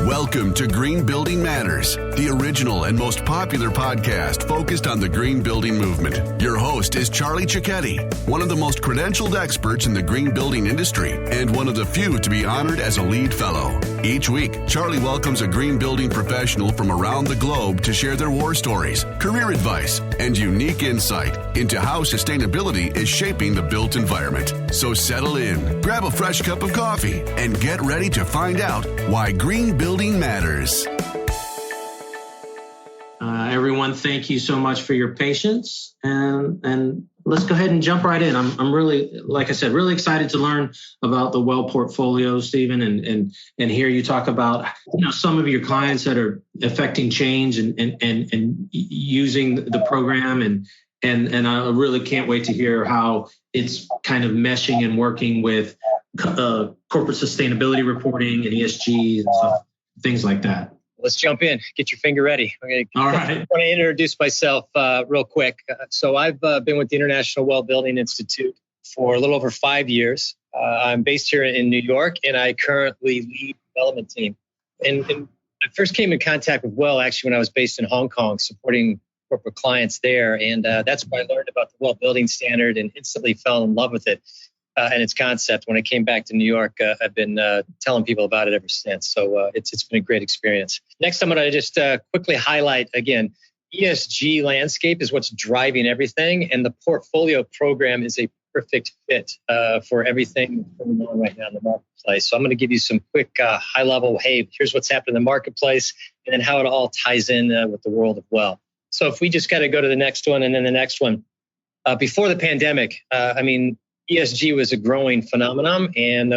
Welcome to Green Building Matters, the original and most popular podcast focused on the green building movement. Your host is Charlie Cicchetti, one of the most credentialed experts in the green building industry and one of the few to be honored as a lead fellow. Each week, Charlie welcomes a green building professional from around the globe to share their war stories, career advice, and unique insight into how sustainability is shaping the built environment. So settle in, grab a fresh cup of coffee, and get ready to find out why green building matters. Everyone, thank you so much for your patience, and let's go ahead and jump right in. I'm really, like I said, really excited to learn about the Well portfolio, Stephen, and hear you talk about some of your clients that are affecting change and using the program, and I really can't wait to hear how it's kind of meshing and working with corporate sustainability reporting and ESG and stuff. Things like that. Let's jump in. Get your finger ready. All right. I want to introduce myself real quick. So I've been with the International Well Building Institute for a little over 5 years. I'm based here in New York, and I currently lead the development team. And I first came in contact with Well actually when I was based in Hong Kong, supporting corporate clients there. And that's where I learned about the Well Building Standard and instantly fell in love with it. And its concept. When I came back to New York, I've been telling people about it ever since. So it's been a great experience. Next, I'm going to just quickly highlight again, ESG landscape is what's driving everything. And the portfolio program is a perfect fit for everything that's going on right now in the marketplace. So I'm going to give you some quick high level, hey, here's what's happening in the marketplace, and then how it all ties in with the world of Well. So if we just got to go to the next one and then the next one. Before the pandemic, ESG was a growing phenomenon, and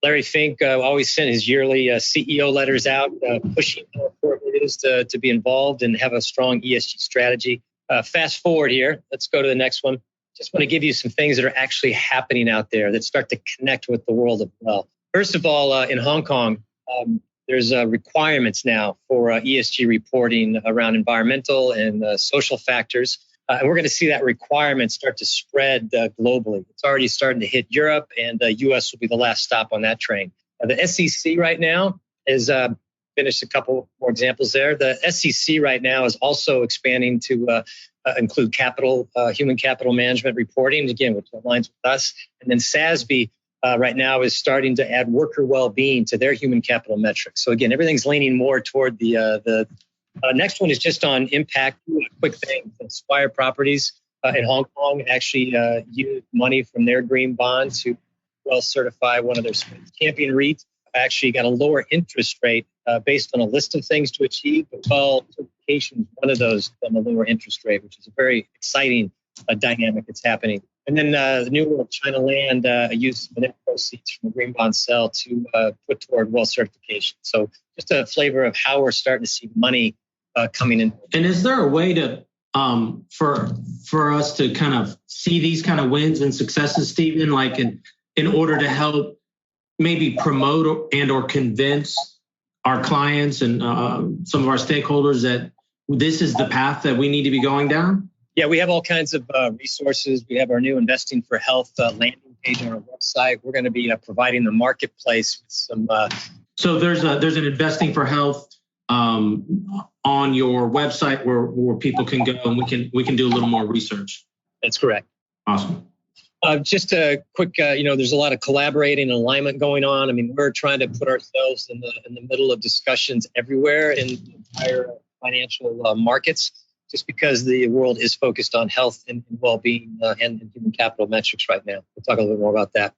Larry Fink always sent his yearly CEO letters out, pushing how important it is to be involved and have a strong ESG strategy. Fast forward here, let's go to the next one. Just want to give you some things that are actually happening out there that start to connect with the world of Well. First of all, in Hong Kong, there's requirements now for ESG reporting around environmental and social factors. And we're going to see that requirement start to spread globally. It's already starting to hit Europe, and the U.S. will be the last stop on that train. The SEC right now is finished a couple more examples there. The SEC right now is also expanding to include human capital management reporting, again, which aligns with us. And then SASB right now is starting to add worker well-being to their human capital metrics. So again, everything's leaning more toward the next one is just on impact. A quick thing. Swire Properties in Hong Kong actually used money from their green bond to Well certify one of their champion REITs. Actually got a lower interest rate based on a list of things to achieve. But Well certification is one of those on the lower interest rate, which is a very exciting dynamic that's happening. And then the New World China Land used the net proceeds from the green bond sale to put toward Well certification. So just a flavor of how we're starting to see money coming in. And is there a way to for us to kind of see these kind of wins and successes, Stephen, like in order to help maybe promote and or convince our clients and some of our stakeholders that this is the path that we need to be going down? Yeah, we have all kinds of resources. We have our new Investing for Health landing page on our website. We're going to be providing the marketplace with some. So there's an Investing for Health on your website where people can go and we can do a little more research. That's correct. Awesome. Just a quick, there's a lot of collaborating and alignment going on. I mean, we're trying to put ourselves in the middle of discussions everywhere in the entire financial markets, just because the world is focused on health and well-being and human capital metrics right now. We'll talk a little bit more about that.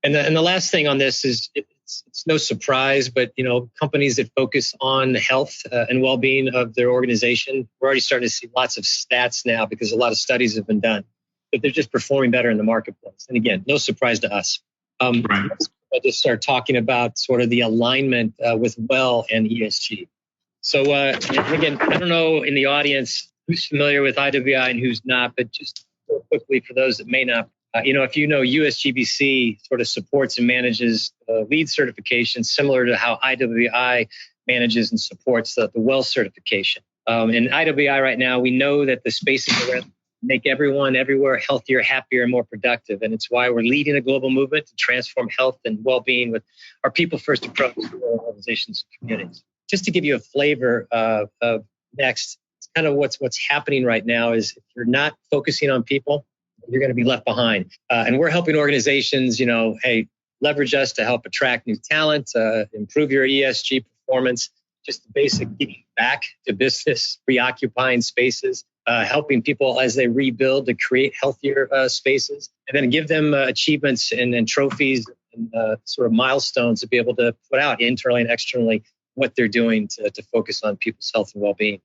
And the last thing on this is it's no surprise, but companies that focus on health and well-being of their organization, we're already starting to see lots of stats now because a lot of studies have been done, but they're just performing better in the marketplace. And again, no surprise to us. Right. I'll just start talking about sort of the alignment with Well and ESG. So again, I don't know in the audience who's familiar with IWBI and who's not, but just real quickly for those that may not. If you know USGBC sort of supports and manages LEED certification, similar to how IWBI manages and supports the Well certification. In IWBI right now, we know that the spaces around make everyone everywhere healthier, happier, and more productive. And it's why we're leading a global movement to transform health and well-being with our people-first approach to our organizations and communities. Just to give you a flavor of next, it's kind of what's happening right now is if you're not focusing on people, you're going to be left behind. And we're helping organizations, leverage us to help attract new talent, improve your ESG performance, just the basic giving back to business, reoccupying spaces, helping people as they rebuild to create healthier spaces, and then give them achievements and trophies and sort of milestones to be able to put out internally and externally what they're doing to focus on people's health and well-being.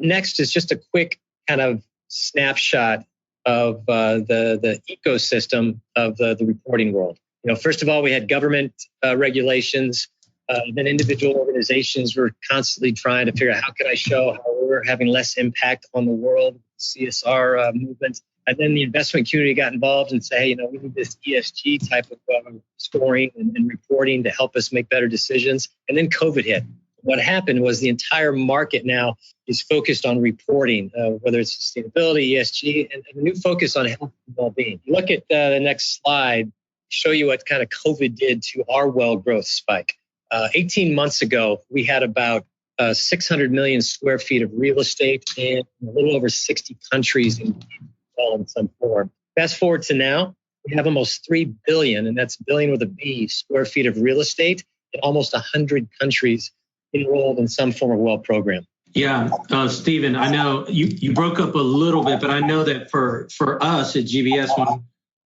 Next is just a quick kind of snapshot of the ecosystem of the reporting world. First of all, we had government regulations. Then individual organizations were constantly trying to figure out how could I show how we're having less impact on the world, CSR movement. And then the investment community got involved and said, hey, we need this ESG type of scoring and reporting to help us make better decisions. And then COVID hit. What happened was the entire market now is focused on reporting, whether it's sustainability, ESG, and a new focus on health and well-being. Look at the next slide, show you what kind of COVID did to our well growth spike. 18 months ago, we had about 600 million square feet of real estate in a little over 60 countries in some form. Fast forward to now, we have almost 3 billion, and that's billion with a B, square feet of real estate in almost 100 countries enrolled in some form of well program. Yeah, Stephen, I know you broke up a little bit, but I know that for us at GBS,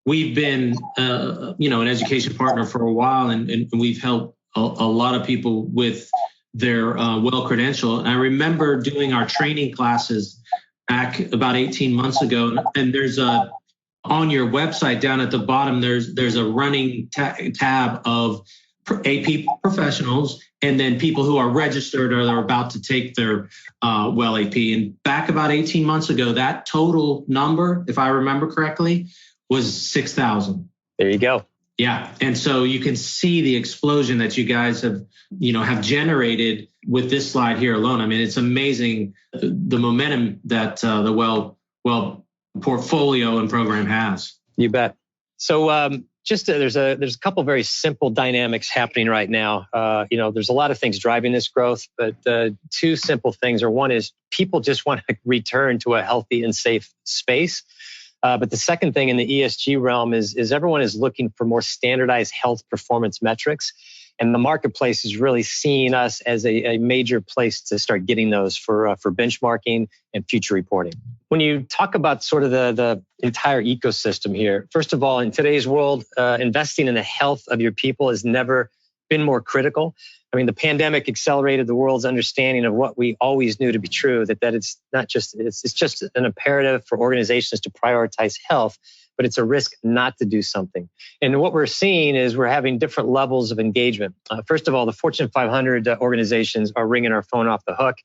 we've been an education partner for a while, and we've helped a lot of people with their well credential. And I remember doing our training classes back about 18 months ago, and there's on your website down at the bottom, there's a running tab of AP professionals and then people who are registered or are about to take their well AP. And back about 18 months ago, that total number, if I remember correctly, was 6,000. There you go. Yeah. And so you can see the explosion that you guys have generated with this slide here alone. I mean, it's amazing the momentum that the well portfolio and program has. You bet. So there's a couple very simple dynamics happening right now. There's a lot of things driving this growth, but two simple things are one is people just want to return to a healthy and safe space. But the second thing in the ESG realm is everyone is looking for more standardized health performance metrics. And the marketplace is really seeing us as a major place to start getting those for benchmarking and future reporting. When you talk about sort of the entire ecosystem here, first of all, in today's world, investing in the health of your people has never been more critical. I mean, the pandemic accelerated the world's understanding of what we always knew to be true, that it's not just, it's just an imperative for organizations to prioritize health, but it's a risk not to do something. And what we're seeing is we're having different levels of engagement. First of all, the Fortune 500 organizations are ringing our phone off the hook,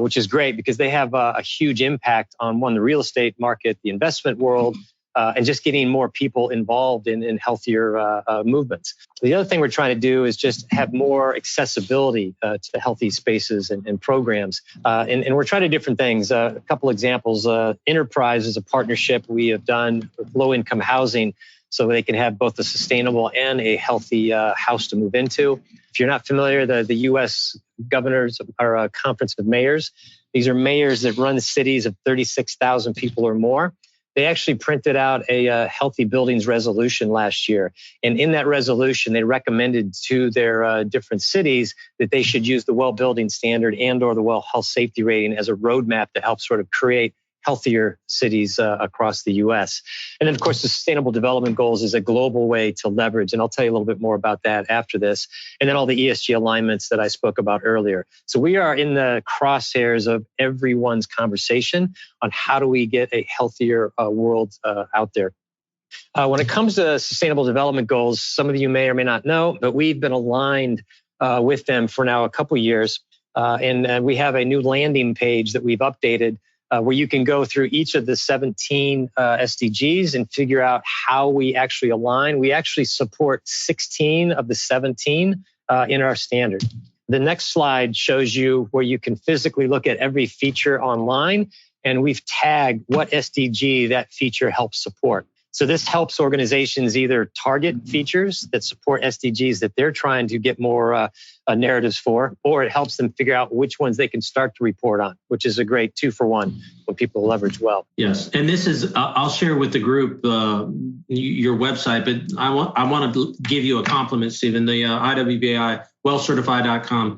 which is great because they have a huge impact on the real estate market, the investment world, and just getting more people involved in healthier movements. The other thing we're trying to do is just have more accessibility to healthy spaces and programs. And we're trying to do different things. A couple examples, Enterprise is a partnership we have done with low-income housing so they can have both a sustainable and a healthy house to move into. If you're not familiar, the U.S. governors are a conference of mayors. These are mayors that run cities of 36,000 people or more. They actually printed out a healthy buildings resolution last year. And in that resolution, they recommended to their different cities that they should use the well building standard and or the well health safety rating as a roadmap to help sort of create healthier cities across the U.S. And then, of course, the Sustainable Development Goals is a global way to leverage. And I'll tell you a little bit more about that after this. And then all the ESG alignments that I spoke about earlier. So we are in the crosshairs of everyone's conversation on how do we get a healthier world out there. When it comes to Sustainable Development Goals, some of you may or may not know, but we've been aligned with them for now a couple years. And we have a new landing page that we've updated where you can go through each of the 17 SDGs and figure out how we actually align. We actually support 16 of the 17 in our standard. The next slide shows you where you can physically look at every feature online and we've tagged what SDG that feature helps support. So this helps organizations either target features that support SDGs that they're trying to get more narratives for, or it helps them figure out which ones they can start to report on, which is a great 2-for-1 when people leverage well. Yes, and this is I'll share with the group your website, but I want to give you a compliment, Stephen. The IWBI wellcertified.com.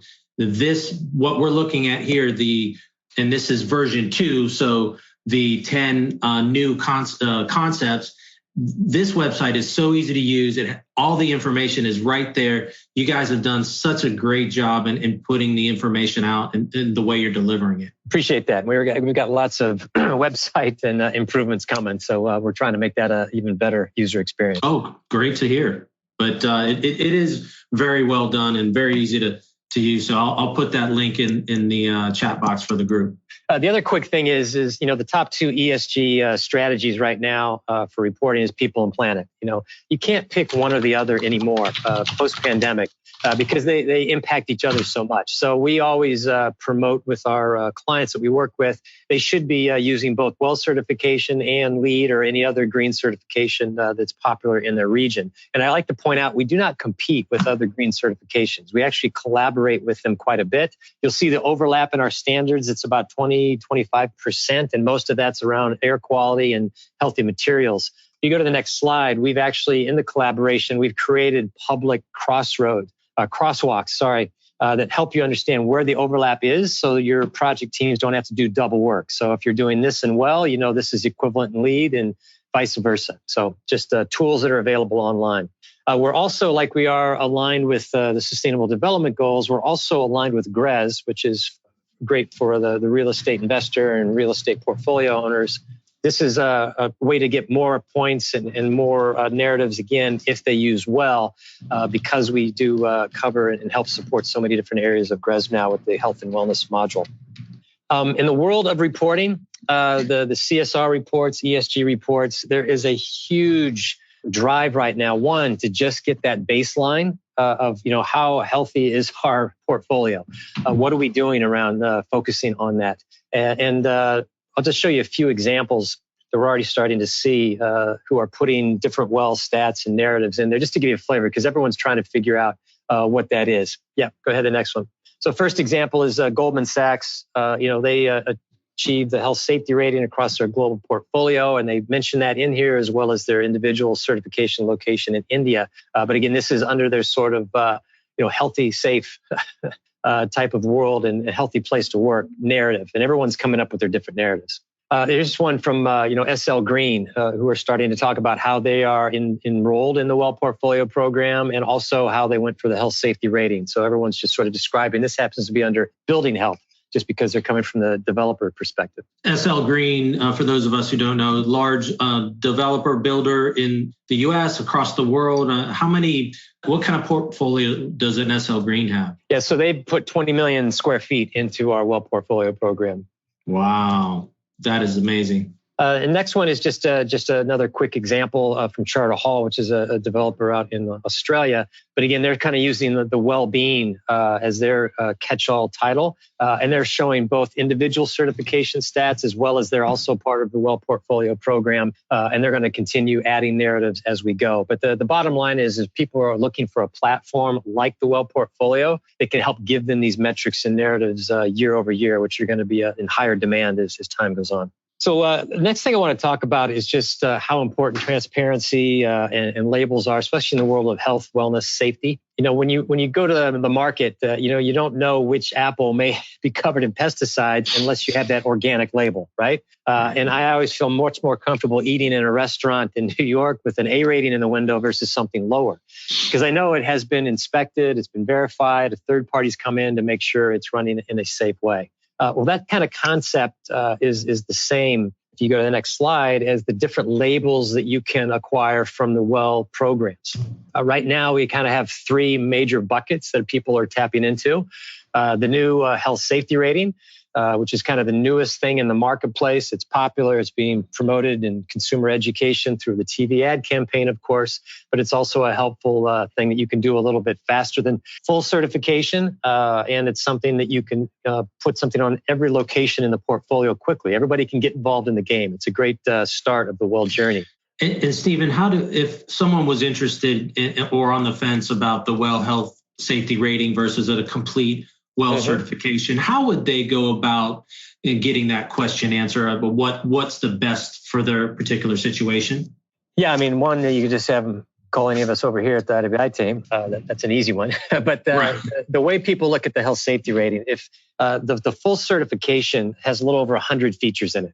What we're looking at here, and this is version 2, so the 10 new concepts. This website is so easy to use. All the information is right there. You guys have done such a great job in putting the information out and the way you're delivering it. Appreciate that. We've got lots of website and improvements coming. So we're trying to make that an even better user experience. Oh, great to hear. But it is very well done and very easy to use. So I'll put that link in the chat box for the group. The other quick thing is the top 2 ESG strategies right now for reporting is people and planet. You can't pick one or the other anymore post-pandemic because they impact each other so much. So we always promote with our clients that we work with, they should be using both WELL certification and LEED or any other green certification that's popular in their region. And I like to point out, we do not compete with other green certifications. We actually collaborate with them quite a bit. You'll see the overlap in our standards. It's about 20-25%, and most of that's around air quality and healthy materials. If you go to the next slide, we've actually, in the collaboration, we've created public crosswalks, that help you understand where the overlap is so your project teams don't have to do double work. So if you're doing this in WELL, this is equivalent in LEED and vice versa. So just tools that are available online. We're also, like we are aligned with the Sustainable Development Goals, we're also aligned with GRES, which is great for the real estate investor and real estate portfolio owners. This is a way to get more points and more narratives, again, if they use WELL, because we do cover and help support so many different areas of GRES now with the health and wellness module. In the world of reporting, the CSR reports, ESG reports, there is a huge drive right now, one, to just get that baseline of how healthy is our portfolio. What are we doing around focusing on that? And I'll just show you a few examples that we're already starting to see who are putting different WELL stats and narratives in there, just to give you a flavor, because everyone's trying to figure out what that is. Yeah, go ahead, the next one. So first example is Goldman Sachs. They achieved the health safety rating across their global portfolio, and they mentioned that in here, as well as their individual certification location in India. But again, this is under their sort of healthy, safe type of world and a healthy place to work narrative, and everyone's coming up with their different narratives. There's one from SL Green, who are starting to talk about how they are enrolled in the WELL portfolio program, and also how they went for the health safety rating. So everyone's just sort of describing, this happens to be under building health, just because they're coming from the developer perspective. SL Green, for those of us who don't know, large developer builder in the U.S., across the world. What kind of portfolio does an SL Green have? Yeah, so they put 20 million square feet into our WELL portfolio program. Wow, that is amazing. And next one is just another quick example from Charter Hall, which is a developer out in Australia. But again, they're kind of using the well-being as their catch-all title. And they're showing both individual certification stats, as well as they're also part of the WELL portfolio program. And they're going to continue adding narratives as we go. But the bottom line is people are looking for a platform like the WELL portfolio that can help give them these metrics and narratives year over year, which are going to be in higher demand as time goes on. So the next thing I want to talk about is just how important transparency and labels are, especially in the world of health, wellness, safety. When you go to the market, you don't know which apple may be covered in pesticides unless you have that organic label, right? And I always feel much more comfortable eating in a restaurant in New York with an A rating in the window versus something lower, because I know it has been inspected, it's been verified, a third party's come in to make sure it's running in a safe way. Well, that kind of concept is the same, if you go to the next slide, as the different labels that you can acquire from the WELL programs. Right now, we kind of have three major buckets that people are tapping into. The new health safety rating, which is kind of the newest thing in the marketplace. It's popular. It's being promoted in consumer education through the TV ad campaign, of course, but it's also a helpful thing that you can do a little bit faster than full certification. And it's something that you can put something on every location in the portfolio quickly. Everybody can get involved in the game. It's a great start of the well journey. And Stephen, if someone was interested in, or on the fence about the well health safety rating versus a complete well certification, how would they go about getting that question answered? What's the best for their particular situation? Yeah, I mean, one, you could just have them call any of us over here at the IWBI team. That's an easy one. But the way people look at the health safety rating, if the full certification has a little over 100 features in it,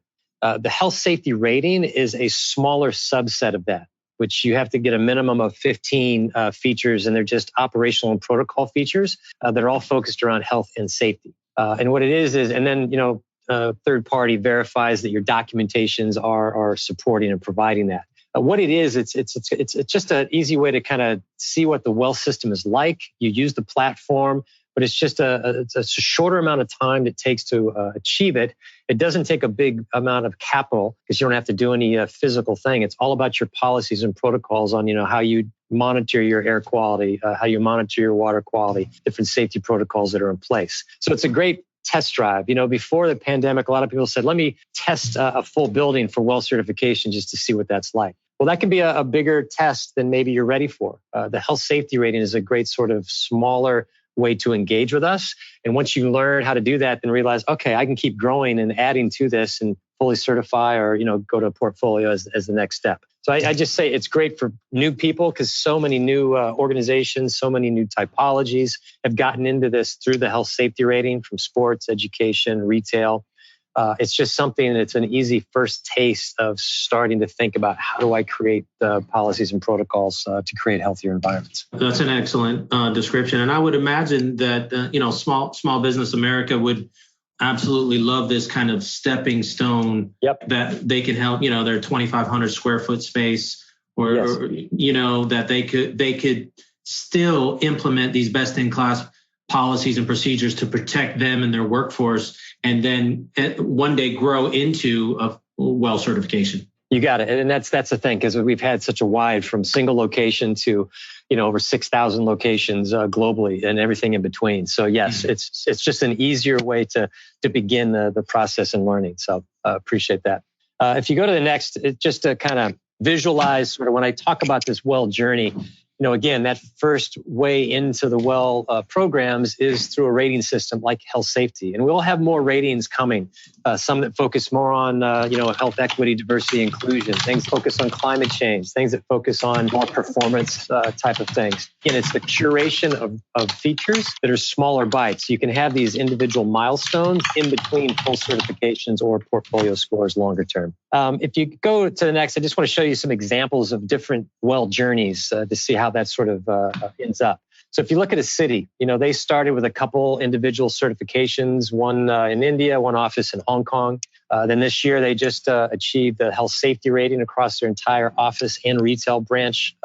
the health safety rating is a smaller subset of that, which you have to get a minimum of 15 features, and they're just operational and protocol features that are all focused around health and safety. And what it is, and then, third party verifies that your documentations are supporting and providing that. What it is, it's just an easy way to kind of see what the well system is like. You use the platform, but it's just it's a shorter amount of time it takes to achieve it. It doesn't take a big amount of capital because you don't have to do any physical thing. It's all about your policies and protocols on, how you monitor your air quality, how you monitor your water quality, different safety protocols that are in place. So it's a great test drive. Before the pandemic, a lot of people said, let me test a full building for well certification just to see what that's like. Well, that can be a bigger test than maybe you're ready for. The health safety rating is a great sort of smaller way to engage with us. And once you learn how to do that, then realize, okay, I can keep growing and adding to this and fully certify or, go to a portfolio as the next step. So I just say it's great for new people because so many new organizations, so many new typologies have gotten into this through the health safety rating from sports, education, retail. It's just something that's an easy first taste of starting to think about how do I create policies and protocols to create healthier environments. That's an excellent description. And I would imagine that, Small Business America would absolutely love this kind of stepping stone that they can help, their 2,500 square foot space or that they could still implement these best in class policies and procedures to protect them and their workforce, and then one day grow into a well certification. You got it. And that's the thing, because we've had such a wide from single location to, over 6,000 locations globally and everything in between. So yes, it's just an easier way to begin the process and learning. So appreciate that. If you go to the next, just to kind of visualize sort of when I talk about this well journey, again, that first way into the well programs is through a rating system like health safety. And we'll have more ratings coming, some that focus more on, health equity, diversity, inclusion, things focus on climate change, things that focus on more performance type of things. Again, it's the curation of features that are smaller bites. You can have these individual milestones in between full certifications or portfolio scores longer term. If you go to the next, I just want to show you some examples of different well journeys to see how that sort of ends up. So if you look at a city, they started with a couple individual certifications, one in India, one office in Hong Kong. Then this year, they just achieved the health safety rating across their entire office and retail branch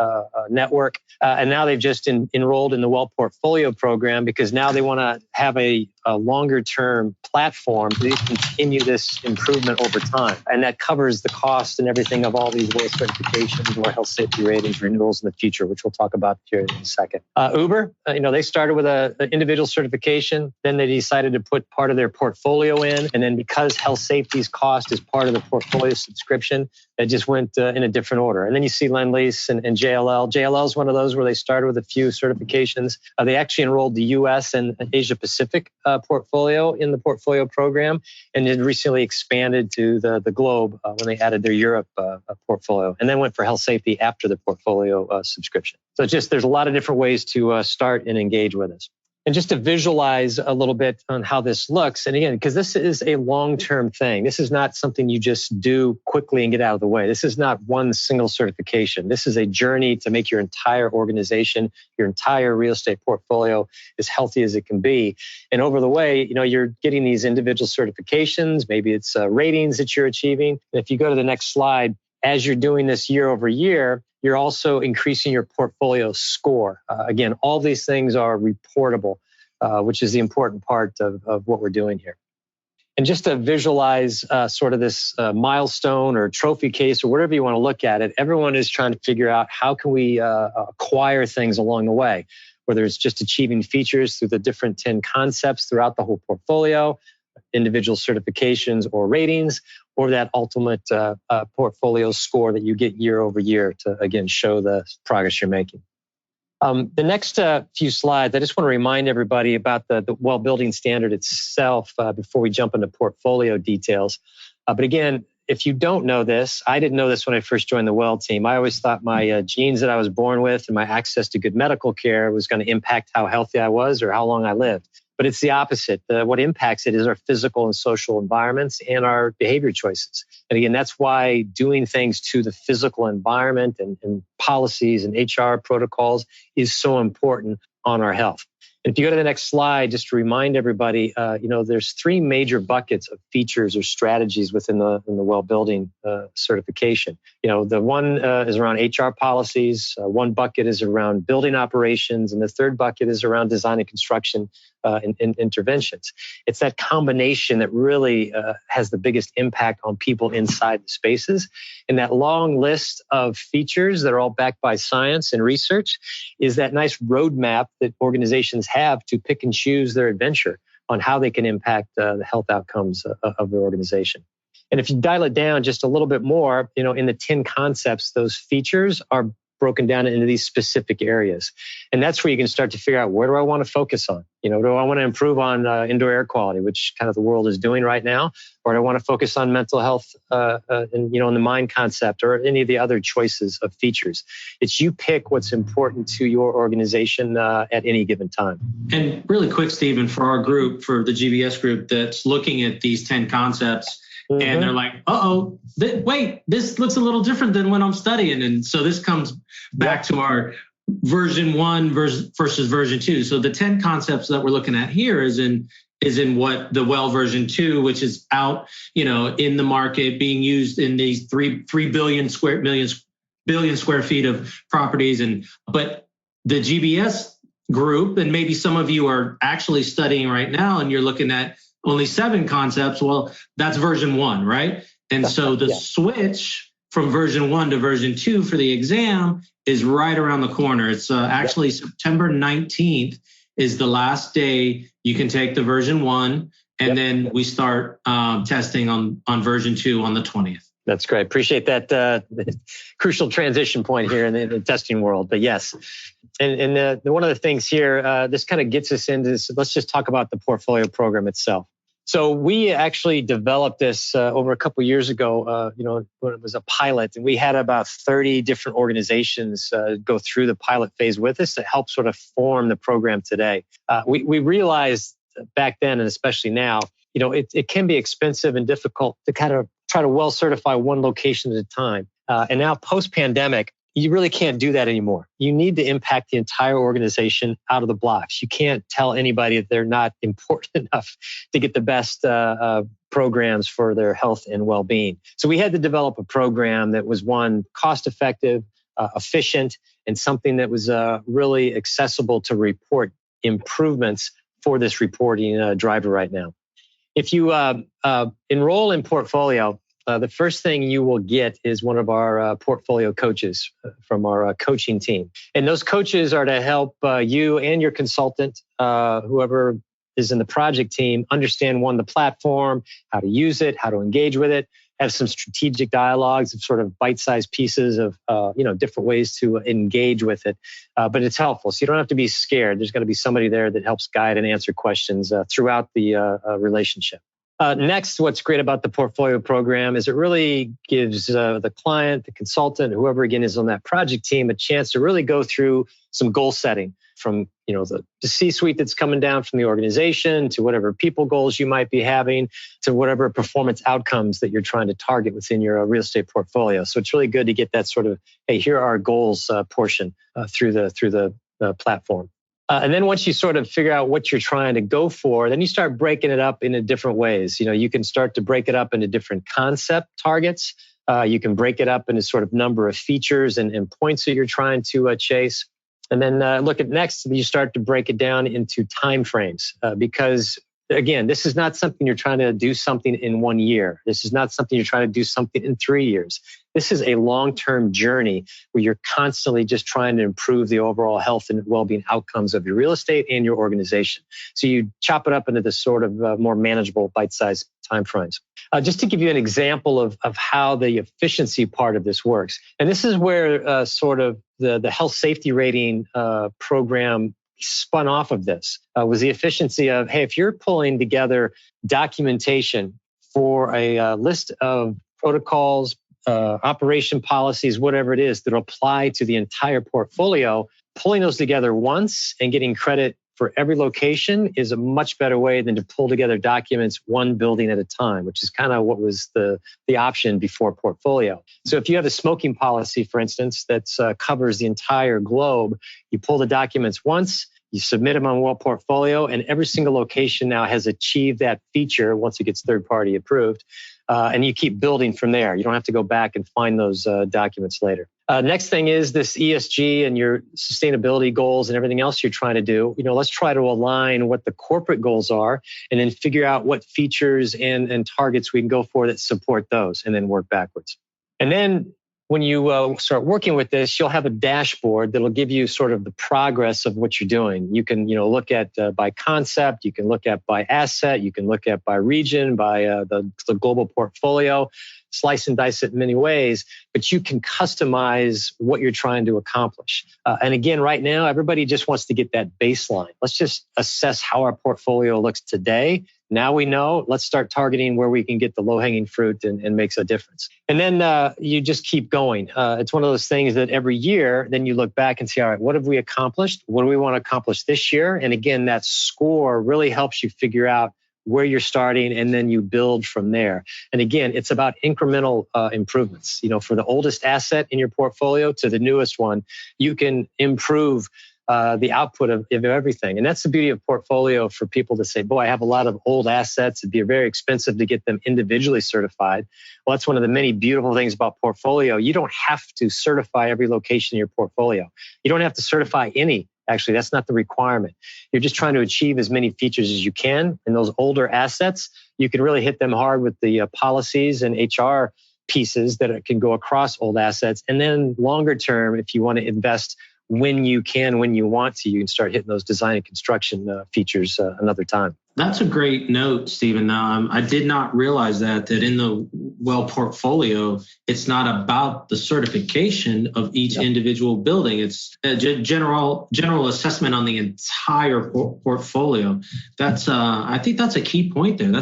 network. And now they've just enrolled in the Well Portfolio program because now they want to have a longer term platform so they continue this improvement over time. And that covers the cost and everything of all these well certifications or health safety ratings renewals in the future, which we'll talk about here in a second. Uber, they started with an individual certification. Then they decided to put part of their portfolio in. And then because health safety's cost is part of the portfolio subscription, it just went in a different order. And then you see Lend-Lease and JLL. JLL is one of those where they started with a few certifications. They actually enrolled the U.S. and Asia Pacific portfolio in the portfolio program, and then recently expanded to the globe when they added their Europe portfolio, and then went for health safety after the portfolio subscription. So there's a lot of different ways to start and engage with us. And just to visualize a little bit on how this looks, and again, because this is a long-term thing. This is not something you just do quickly and get out of the way. This is not one single certification. This is a journey to make your entire organization, your entire real estate portfolio as healthy as it can be. And over the way, you're getting these individual certifications. Maybe it's ratings that you're achieving. And if you go to the next slide, as you're doing this year over year, you're also increasing your portfolio score. Again, all these things are reportable, which is the important part of what we're doing here. And just to visualize sort of this milestone or trophy case or whatever you want to look at it, everyone is trying to figure out how can we acquire things along the way, whether it's just achieving features through the different 10 concepts throughout the whole portfolio, individual certifications or ratings, or that ultimate portfolio score that you get year over year to, again, show the progress you're making. The next few slides, I just want to remind everybody about the well building standard itself before we jump into portfolio details. But again, if you don't know this, I didn't know this when I first joined the Well team. I always thought my genes that I was born with and my access to good medical care was going to impact how healthy I was or how long I lived. But it's the opposite. What impacts it is our physical and social environments and our behavior choices. And again, that's why doing things to the physical environment and policies and HR protocols is so important on our health. And if you go to the next slide, just to remind everybody, there's 3 major buckets of features or strategies within the well building certification. The one is around HR policies, one bucket is around building operations, and the third bucket is around design and construction and interventions. It's that combination that really has the biggest impact on people inside the spaces. And that long list of features that are all backed by science and research is that nice roadmap that organizations have to pick and choose their adventure on how they can impact the health outcomes of their organization. And if you dial it down just a little bit more, in the 10 concepts, those features are broken down into these specific areas. And that's where you can start to figure out, where do I want to focus on? Do I want to improve on indoor air quality, which kind of the world is doing right now? Or do I want to focus on mental health in the mind concept or any of the other choices of features? It's you pick what's important to your organization at any given time. And really quick, Stephen, for our group, for the GBS group that's looking at these 10 concepts, and they're like, wait, this looks a little different than when I'm studying. And so this comes back to our version 1 versus version 2. So the 10 concepts that we're looking at here is in what the Well version 2, which is out, in the market, being used in these 3 billion square feet of properties. But the GBS group, and maybe some of you are actually studying right now and you're looking at only 7 concepts. Well, that's version 1, right? And so the switch from version 1 to version 2 for the exam is right around the corner. It's actually September 19th is the last day you can take the version 1, and then we start testing on version 2 on the 20th. That's great. Appreciate that crucial transition point here in the testing world. But yes, and one of the things here, this kind of gets us into this. Let's just talk about the portfolio program itself. So we actually developed this over a couple of years ago, when it was a pilot, and we had about 30 different organizations go through the pilot phase with us to help sort of form the program today. We realized back then, and especially now, it can be expensive and difficult to kind of try to well certify one location at a time. And now post-pandemic, you really can't do that anymore. You need to impact the entire organization out of the blocks. You can't tell anybody that they're not important enough to get the best programs for their health and well-being. So we had to develop a program that was, one, cost-effective, efficient, and something that was really accessible to report improvements for this reporting driver right now. If you enroll in Portfolio, the first thing you will get is one of our portfolio coaches from our coaching team. And those coaches are to help you and your consultant, whoever is in the project team, understand, one, the platform, how to use it, how to engage with it, have some strategic dialogues of sort of bite-sized pieces of, different ways to engage with it. But it's helpful. So you don't have to be scared. There's going to be somebody there that helps guide and answer questions throughout the relationship. Next, what's great about the portfolio program is it really gives the client, the consultant, whoever again is on that project team, a chance to really go through some goal setting from the C-suite that's coming down from the organization to whatever people goals you might be having to whatever performance outcomes that you're trying to target within your real estate portfolio. So it's really good to get that sort of, hey, here are our goals portion through the platform. And then once you sort of figure out what you're trying to go for, then you start breaking it up into different ways. You can start to break it up into different concept targets. You can break it up into sort of number of features and points that you're trying to chase. And then look at next, you start to break it down into timeframes because Again, this is not something you're trying to do something in 1 year. This is not something you're trying to do something in 3 years. This is a long-term journey where you're constantly just trying to improve the overall health and well-being outcomes of your real estate and your organization. So you chop it up into this sort of more manageable bite-sized timeframes. Just to give you an example of how the efficiency part of this works. And this is where sort of the health safety rating program spun off of this, was the efficiency of, hey, if you're pulling together documentation for a list of protocols, operation policies, whatever it is that apply to the entire portfolio, pulling those together once and getting credit for every location is a much better way than to pull together documents one building at a time, which is kind of what was the option before portfolio. So if you have a smoking policy, for instance, that covers the entire globe, you pull the documents once, you submit them on Well Portfolio, and every single location now has achieved that feature once it gets third-party approved. And you keep building from there. You don't have to go back and find those documents later. Next thing is this ESG and your sustainability goals and everything else you're trying to do. Let's try to align what the corporate goals are and then figure out what features and targets we can go for that support those and then work backwards. And then when you start working with this, you'll have a dashboard that'll give you sort of the progress of what you're doing. You can, look at by concept, you can look at by asset, you can look at by region, by the global portfolio, slice and dice it in many ways, but you can customize what you're trying to accomplish. And again, right now, everybody just wants to get that baseline. Let's just assess how our portfolio looks today. Now we know, let's start targeting where we can get the low-hanging fruit and makes a difference. And then you just keep going. It's one of those things that every year, then you look back and say, all right, what have we accomplished? What do we want to accomplish this year? And again, that score really helps you figure out where you're starting, and then you build from there. And again, it's about incremental improvements. For the oldest asset in your portfolio to the newest one, you can improve the output of everything. And that's the beauty of portfolio for people to say, boy, I have a lot of old assets. It'd be very expensive to get them individually certified. Well, that's one of the many beautiful things about portfolio. You don't have to certify every location in your portfolio. You don't have to certify any. Actually, that's not the requirement. You're just trying to achieve as many features as you can. In those older assets, you can really hit them hard with the policies and HR pieces that can go across old assets. And then longer term, if you want to invest when you can, when you want to, you can start hitting those design and construction features another time. That's a great note, Stephen. I did not realize that in the Well portfolio, it's not about the certification of each individual building. It's a general assessment on the entire portfolio. That's I think that's a key point there.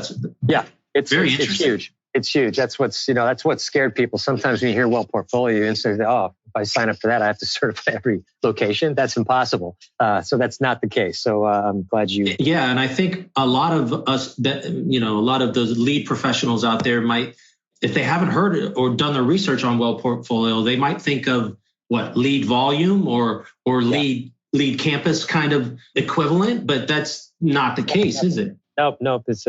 It's very interesting. It's huge. It's huge. That's what scared people. Sometimes when you hear Well portfolio, and say, oh, if I sign up for that, I have to certify every location. That's impossible. So that's not the case. So I'm glad you. Yeah, and I think a lot of us, a lot of those lead professionals out there might, if they haven't heard or done their research on Well portfolio, they might think of lead volume or lead campus kind of equivalent, but that's not the case, is it? Nope. It's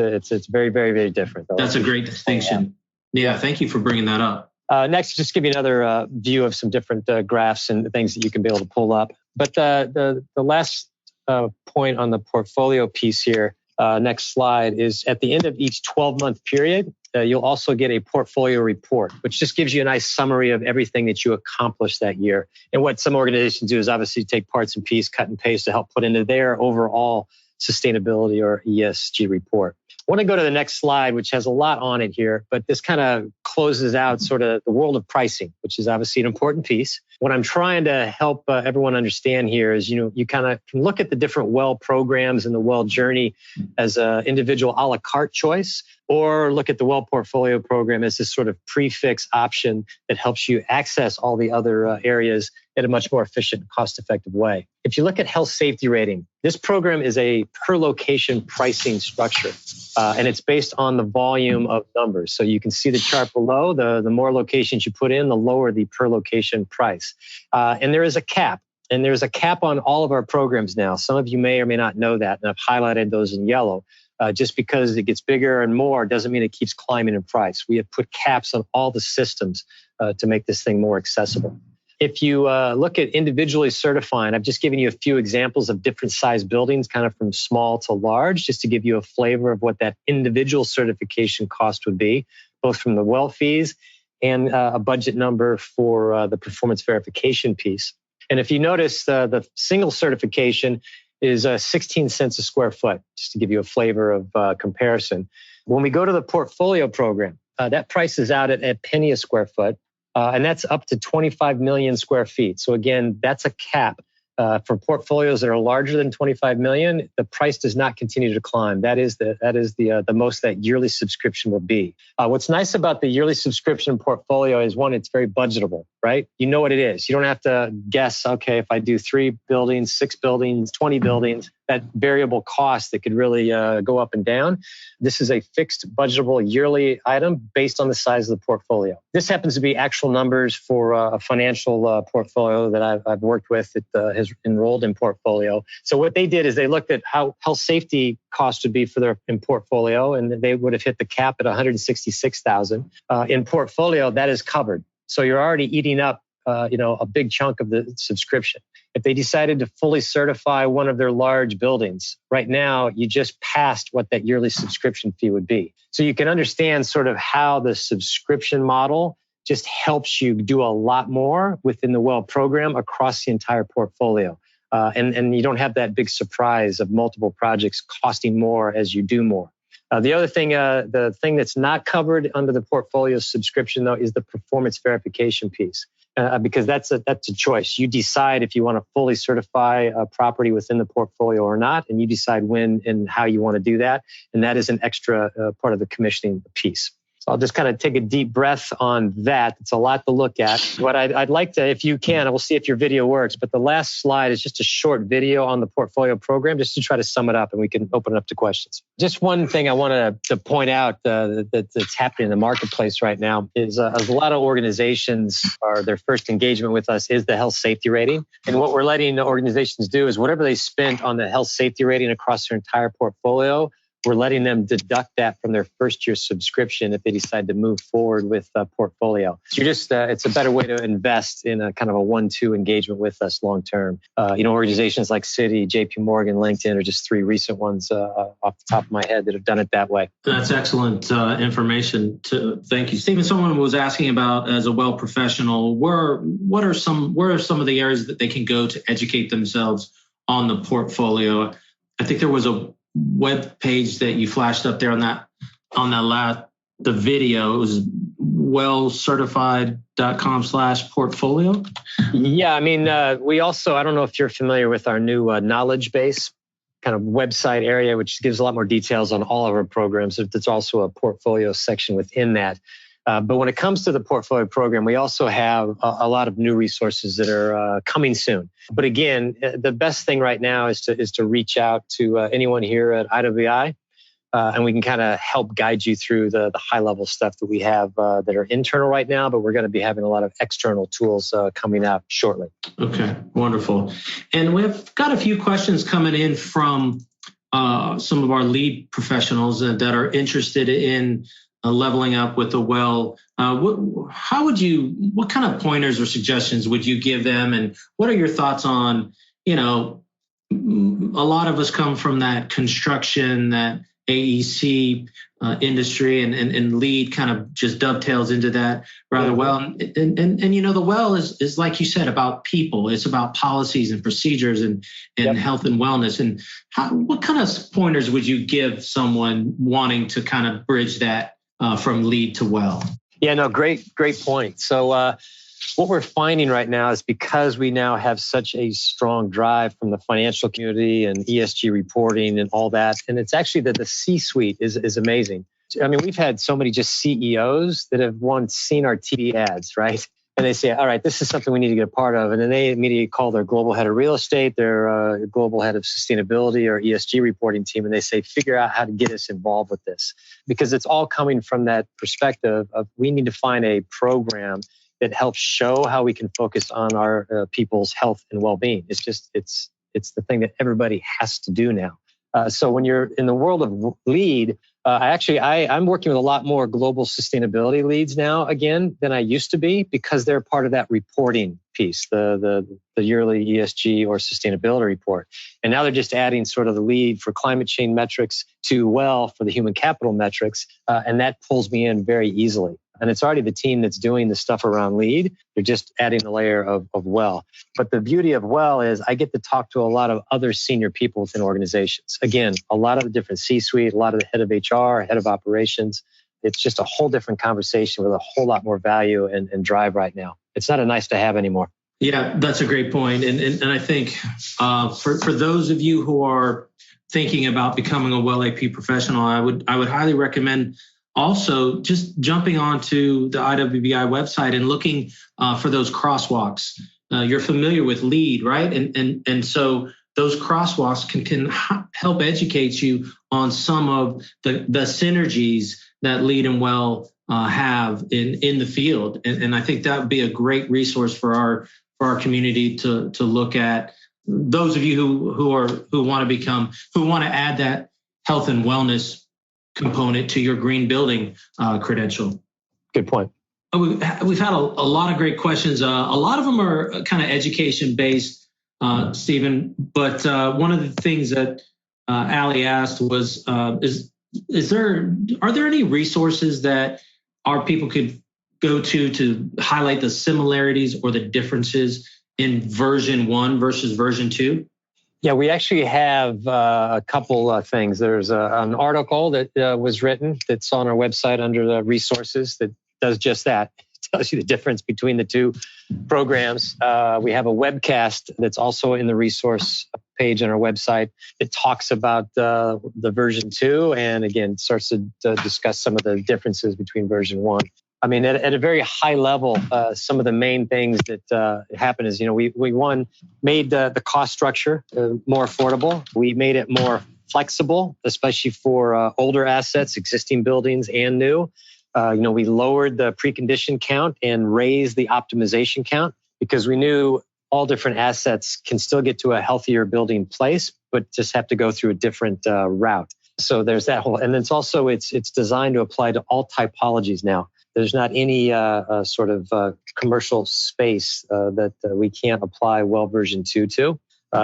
very, very, very different. Though. That's a great distinction. Yeah, thank you for bringing that up. Next, just give you another view of some different graphs and things that you can be able to pull up. But the last point on the portfolio piece here, next slide, is at the end of each 12-month period, you'll also get a portfolio report, which just gives you a nice summary of everything that you accomplished that year. And what some organizations do is obviously take parts and pieces, cut and paste to help put into their overall sustainability or ESG report. I want to go to the next slide, which has a lot on it here, but this kind of closes out sort of the world of pricing, which is obviously an important piece. What I'm trying to help everyone understand here is, you kind of can look at the different Well programs and the Well journey as an individual a la carte choice, or look at the Well portfolio program as this sort of prefix option that helps you access all the other areas in a much more efficient, cost-effective way. If you look at health safety rating, this program is a per location pricing structure, and it's based on the volume of numbers. So you can see the chart below. The more locations you put in, the lower the per location price. And there is a cap. And there's a cap on all of our programs now. Some of you may or may not know that, and I've highlighted those in yellow. Just because it gets bigger and more doesn't mean it keeps climbing in price. We have put caps on all the systems to make this thing more accessible. If you look at individually certifying, I've just given you a few examples of different size buildings, kind of from small to large, just to give you a flavor of what that individual certification cost would be, both from the well fees and a budget number for the performance verification piece. And if you notice, the single certification is 16 cents a square foot, just to give you a flavor of comparison. When we go to the portfolio program, that price is out at a penny a square foot, and that's up to 25 million square feet. So again, that's a cap. For portfolios that are larger than 25 million, the price does not continue to climb. That is the most that yearly subscription will be. What's nice about the yearly subscription portfolio is, one, it's very budgetable, right? You know what it is. You don't have to guess, okay, if I do 3 buildings, 6 buildings, 20 buildings, that variable cost that could really go up and down. This is a fixed budgetable yearly item based on the size of the portfolio. This happens to be actual numbers for a financial portfolio that I've worked with that has enrolled in portfolio. So what they did is they looked at how health safety cost would be for their in portfolio, and they would have hit the cap at $166,000. In portfolio, that is covered. So you're already eating up a big chunk of the subscription. If they decided to fully certify one of their large buildings, right now, you just passed what that yearly subscription fee would be. So you can understand sort of how the subscription model just helps you do a lot more within the Well program across the entire portfolio. And you don't have that big surprise of multiple projects costing more as you do more. The other thing, the thing that's not covered under the portfolio subscription, though, is the performance verification piece. Because that's a choice. You decide if you want to fully certify a property within the portfolio or not, and you decide when and how you want to do that. And that is an extra part of the commissioning piece. So I'll just kind of take a deep breath on that. It's a lot to look at. What I'd like to, if you can, we'll see if your video works, but the last slide is just a short video on the portfolio program, just to try to sum it up, and we can open it up to questions. Just one thing I wanted to point out that's happening in the marketplace right now is a lot of organizations their first engagement with us is the health safety rating. And what we're letting the organizations do is whatever they spent on the health safety rating across their entire portfolio, we're letting them deduct that from their first year subscription if they decide to move forward with a portfolio. So it's a better way to invest in a kind of a 1-2 engagement with us long term. Organizations like Citi, JP Morgan, LinkedIn are just 3 recent ones off the top of my head that have done it that way. That's excellent information. Thank you, Stephen. Someone was asking about, as a Well professional, what are some of the areas that they can go to educate themselves on the portfolio? I think there was a web page that you flashed up there on the video. It was wellcertified.com/portfolio. Yeah, we also, I don't know if you're familiar with our new knowledge base kind of website area, which gives a lot more details on all of our programs. There's also a portfolio section within that. But when it comes to the portfolio program, we also have a lot of new resources that are coming soon. But again, the best thing right now is to reach out to anyone here at IWBI, and we can kind of help guide you through the high-level stuff that we have that are internal right now, but we're going to be having a lot of external tools coming out shortly. Okay, wonderful. And we've got a few questions coming in from some of our lead professionals that are interested in leveling up with the Well. What kind of pointers or suggestions would you give them? And what are your thoughts on, a lot of us come from that construction, that AEC industry, and lead kind of just dovetails into that rather well. And the Well is like you said, about people. It's about policies and procedures and health and wellness. And what kind of pointers would you give someone wanting to kind of bridge that from lead to Well? Yeah, no, great point. So what we're finding right now is because we now have such a strong drive from the financial community and ESG reporting and all that, and it's actually that the C-suite is amazing. We've had so many just CEOs that have once seen our TV ads, right? And they say, all right, this is something we need to get a part of. And then they immediately call their global head of real estate, their global head of sustainability or ESG reporting team. And they say, figure out how to get us involved with this. Because it's all coming from that perspective of we need to find a program that helps show how we can focus on our people's health and well-being. It's the thing that everybody has to do now. So when you're in the world of lead, I'm working with a lot more global sustainability leads now again than I used to be because they're part of that reporting piece, the yearly ESG or sustainability report. And now they're just adding sort of the lead for climate change metrics to Well for the human capital metrics. And that pulls me in very easily. And it's already the team that's doing the stuff around lead. They're just adding a layer of Well. But the beauty of Well is I get to talk to a lot of other senior people within organizations. Again, a lot of the different C-suite, a lot of the head of HR, head of operations. It's just a whole different conversation with a whole lot more value and drive right now. It's not a nice to have anymore. Yeah, that's a great point. And I think for those of you who are thinking about becoming a Well AP professional, I would highly recommend also just jumping onto the IWBI website and looking for those crosswalks. You're familiar with LEAD, right? And so those crosswalks can help educate you on some of the synergies that LEAD and Well have in the field. And I think that would be a great resource for our community to look at. Those of you who want to add that health and wellness component to your green building credential. Good point. We've had a lot of great questions. A lot of them are kind of education based, Stephen. But one of the things that Allie asked was, are there any resources that our people could go to highlight the similarities or the differences in version 1 versus version 2? Yeah, we actually have a couple things. There's an article that was written that's on our website under the resources that does just that. It tells you the difference between the two programs. We have a webcast that's also in the resource page on our website. It talks about the version 2 and again starts to discuss some of the differences between version 1. I mean, at a very high level, some of the main things that happen is, we made the cost structure more affordable. We made it more flexible, especially for older assets, existing buildings and new. We lowered the precondition count and raised the optimization count because we knew all different assets can still get to a healthier building place, but just have to go through a different route. So there's that whole, and it's designed to apply to all typologies now. There's not any sort of commercial space that we can't apply Well version 2 to.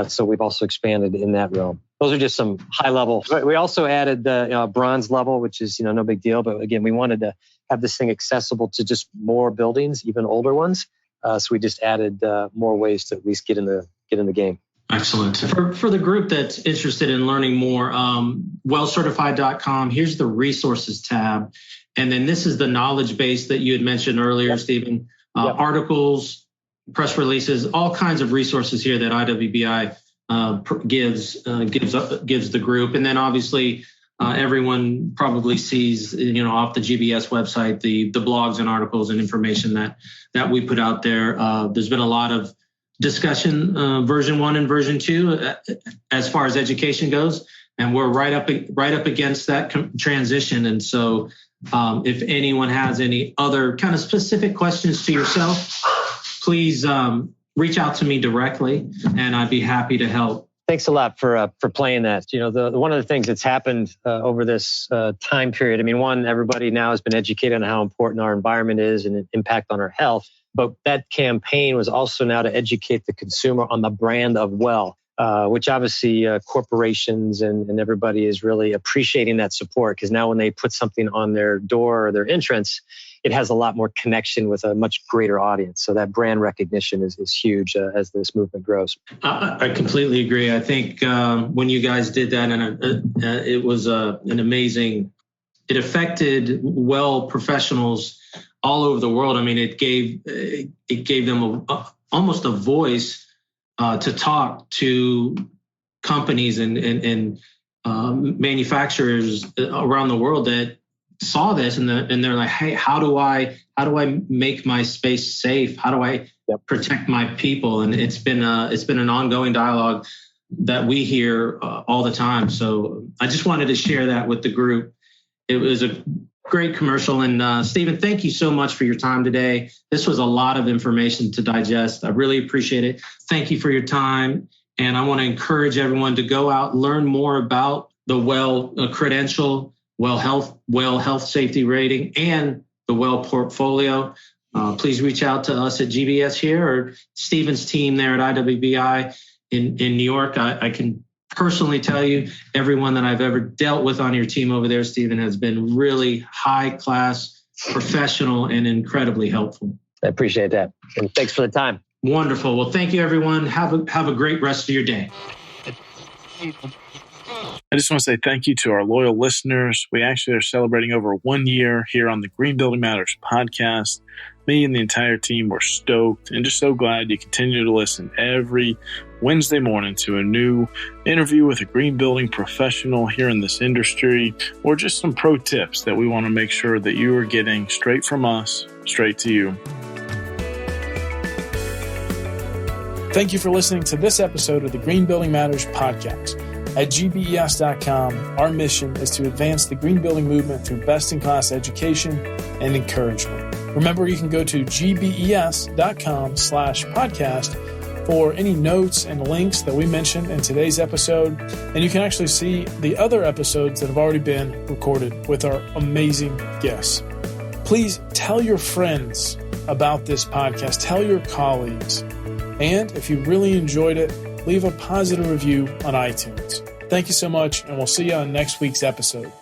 So we've also expanded in that realm. Those are just some high level. We also added the bronze level, which is no big deal. But again, we wanted to have this thing accessible to just more buildings, even older ones. So we just added more ways to at least get in the game. Excellent. For the group that's interested in learning more, wellcertified.com. Here's the resources tab. And then this is the knowledge base that you had mentioned earlier, yep. Stephen. Yep. Articles, press releases, all kinds of resources here that IWBI gives the group. And then obviously everyone probably sees, off the GBS website, the blogs and articles and information that we put out there. There's been a lot of discussion, version 1 and version 2, as far as education goes. And we're right up against that transition. And so if anyone has any other kind of specific questions to yourself, please reach out to me directly and I'd be happy to help. Thanks a lot for playing that. One of the things that's happened over this time period, everybody now has been educated on how important our environment is and its impact on our health. But that campaign was also now to educate the consumer on the brand of Well, which obviously corporations and everybody is really appreciating that support because now when they put something on their door or their entrance, it has a lot more connection with a much greater audience. So that brand recognition is huge as this movement grows. I completely agree. I think when you guys did that, and it was an amazing, it affected Well professionals all over the world. It gave them almost a voice to talk to companies and manufacturers around the world that saw this and they're like, hey, how do I make my space safe? How do I protect my people? And it's been an ongoing dialogue that we hear all the time. So I just wanted to share that with the group. It was a great commercial. And Stephen, thank you so much for your time today. This was a lot of information to digest. I really appreciate it. Thank you for your time. And I want to encourage everyone to go out, learn more about the Well credential, Well Health Safety Rating, and the Well portfolio. please reach out to us at GBS here or Stephen's team there at IWBI in New York. I can personally tell you, everyone that I've ever dealt with on your team over there, Stephen, has been really high class, professional, and incredibly helpful. I appreciate that. And thanks for the time. Wonderful. Well, thank you, everyone. Have a great rest of your day. I just want to say thank you to our loyal listeners. We actually are celebrating over 1 year here on the Green Building Matters podcast. Me and the entire team were stoked and just so glad you continue to listen every Wednesday morning to a new interview with a green building professional here in this industry, or just some pro tips that we want to make sure that you are getting straight from us, straight to you. Thank you for listening to this episode of the Green Building Matters podcast. At gbes.com, our mission is to advance the green building movement through best-in-class education and encouragement. Remember, you can go to gbes.com/podcast for any notes and links that we mentioned in today's episode. And you can actually see the other episodes that have already been recorded with our amazing guests. Please tell your friends about this podcast. Tell your colleagues. And if you really enjoyed it, leave a positive review on iTunes. Thank you so much, and we'll see you on next week's episode.